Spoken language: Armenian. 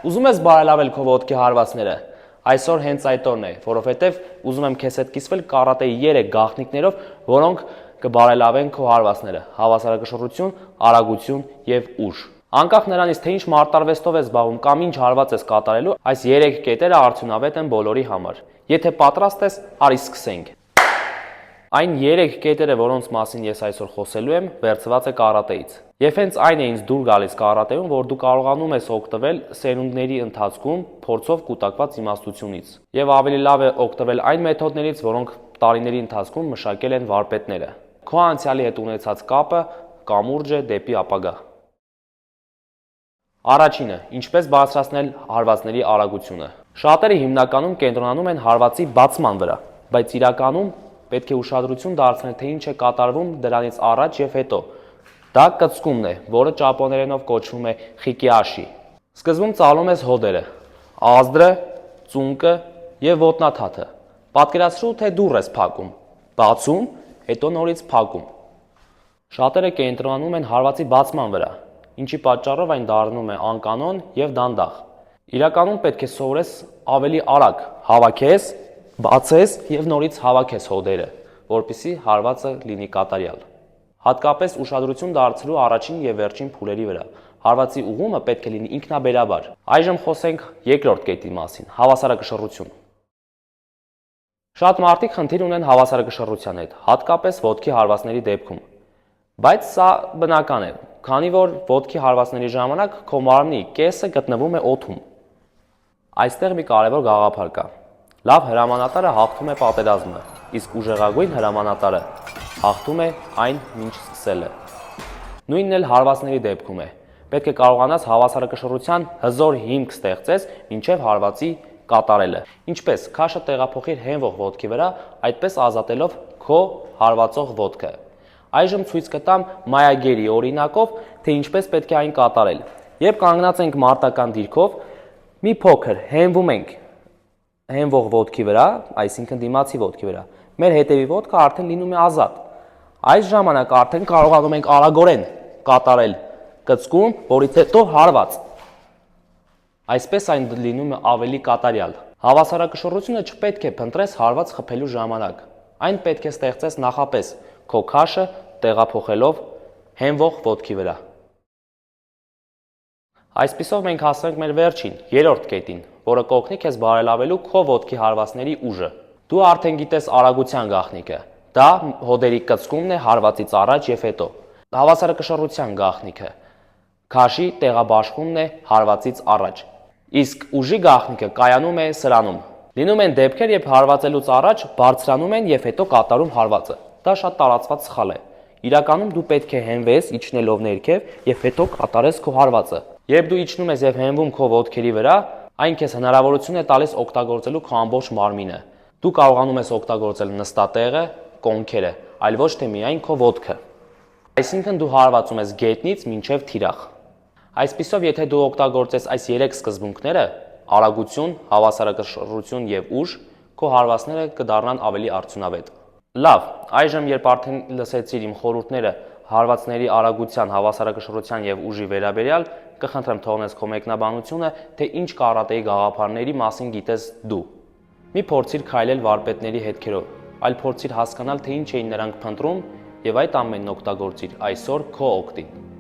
Ուզում ես բարելավել քո ոտքի հարվածները։ Այսօր հենց այդ օրն է, որովհետև ուզում եմ քեզ հետ կիսվել կարատեի 3 գաղտնիքներով, որոնք կբարելավեն քո հարվածները՝ հավասարակշռություն, արագություն եւ ուժ։ Անկախ նրանից, թե ինչ մարտարվեստով ես զբաղվում կամ ինչ հարված ես կատարելու, այս 3 կետերը արդյունավետ են բոլորի համար։ Եթե պատրաստ ես, արի սկսենք։ Այն 3 կետերը, որոնց մասին ես այսօր խոսելու եմ, վերցված է կարատեից։ Եվ հենց այն է ինձ դուր գալիս կարատեում, որ դու կարողանում ես օգտվել սերունդների ընթացքում փորձով կուտակված իմաստությունից։ Եվ ավելի լավ է օգտվել այն մեթոդներից, որոնք տարիների ընթացքում մշակել են վարպետները։ Քո անցյալի հետ ունեցած կապը կամուրջ է դեպի ապագա։ Առաջինը, ինչպես բարձրացնել հարվածների արագությունը։ Շատերը հիմնականում կենտրոնանում են հարվածի բացման վրա, բայց իրականում պետք է ուշադրություն դարձնել, թե ինչ է կատարվում դրանից առաջ եւ հետո։ Դա կծկումն է, որը ճապոներենով կոչվում է խիկիաշի։ Սկզբում ծալում ես հոդերը, ազդրը, ծունկը եւ ոտնաթաթը։ Պատկերացրու, թե դուռ ես փակում, բացում, հետո նորից փակում։ Շատերը կենտրոնանում են հարվածի բացման վրա, ինչի պատճառով այն դառնում է անկանոն եւ դանդաղ։ Իրականում պետք է սովորես ավելի արագ հավաքես, բացես եւ նորից հավաքես հոդերը, որպեսզի հարվածը լինի կատարյալ։ Հատկապես ուշադրություն դարձրու առաջին եւ վերջին փուլերի վրա։ Հարվածի ուղումը պետք է լինի ինքնաբերաբար։ Այժմ խոսենք երկրորդ կետի մասին՝ հավասարակշռություն։ Շատ մարդիկ խնդիր ունեն հավասարակշռության հետ, հատկապես ոտքի հարվածների դեպքում։ Բայց սա բնական է, քանի որ ոտքի հարվածների ժամանակ քո մարմնի կեսը գտնվում է օդում։ Այստեղ մի կարևոր գաղափար կա։ Լավ հրամանատարը հաղթում է պատերազմը, իսկ ուժեղագույն հրամանատարը հաղթում է այն մինչ սկսելը։ Նույնն էլ հարվածների դեպքում է։ Պետք է կարողանաս հավասարակշռության հզոր հիմք ստեղծես մինչև հարվածի կատարելը։ Ինչպես քաշը տեղափոխիր հենվող ոտքի վրա, այդպես ազատելով քո հարվածող ոտքը։ Այժմ ցույց կտամ մայագերի օրինակով, թե ինչպես պետք է այն կատարել։ Երբ կանգնած ենք մարտական դիրքով, մի փոքր հենվում ենք հենվող ոտքի վրա, այսինքն դիմացի ոտքի վրա, մեր հետևի ոտքը արդեն լինում է ազատ։ Այս ժամանակ արդեն կարողանում ենք արագորեն կատարել կծկում, որից հետո հարված։ Այսպես այն լինում է ավելի կատարյալ։ Հավասարակշռությունը չպետք է փնտրես հարված խփելու ժամանակ։ Այն պետք է ստեղծես նախապես քո քաշը տեղափոխելով հենվող ոտքի վրա։ Այսպիսով մենք հասանք մեր վերջին, երրորդ կետին, որը կօգնի քեզ բարելավելու քո ոտքի հարվածների ուժը։ Դու արդեն գիտես արագության գաղտնիքը։ Դա հոդերի կծկումն է հարվածից առաջ եւ հետո։ Հավասարակշռության գաղտնիքը քաշի տեղաբաշխումն է հարվածից առաջ։ Իսկ ուժի գաղտնիքը կայանում է սրանում։ Լինում են դեպքեր, երբ հարվածելուց առաջ բարձրանում են եւ հետո կատարում հարվածը։ Դա շատ տարածված սխալ է։ Իրականում դու պետք է հենվես իջնելով ներքև եւ հետո կատարես քո հարվածը։ Երբ դու իջնում ես եւ հենվում քո ոտքերի վրա, այն քեզ հնարավորություն է տալիս օգտագործելու քո ամբողջ մարմինը։ Դու կարողանում ես օգտագործել նստատեղը, կոնքերը, այլ ոչ թե միայն քո ոտքը։ Այսինքն դու հարվածում ես գետնից մինչև թիրախ։ Այսպիսով, եթե դու օգտագործես այս 3 սկզբունքները՝ արագություն, հավասարակշռություն եւ ուժ, քո հարվածները կդառնան ավելի արդյունավետ։ Լավ, այժմ երբ արդեն լսեցիր իմ խորհուրդները հարվածների արագության, հավասարակշռության եւ ուժի վերաբերյալ, կխնդրեմ թողնես քո մեկնաբանությունը, թե ինչ կարատեի գաղափարների մասին գիտես դու։ Մի փորձիր քայլել վարպետների հետքերով, այլ փորձիր հասկանալ, թե ինչ էին նրանք փնտրում եւ այդ ամենն օգտագործիր այսօր քո օգտին։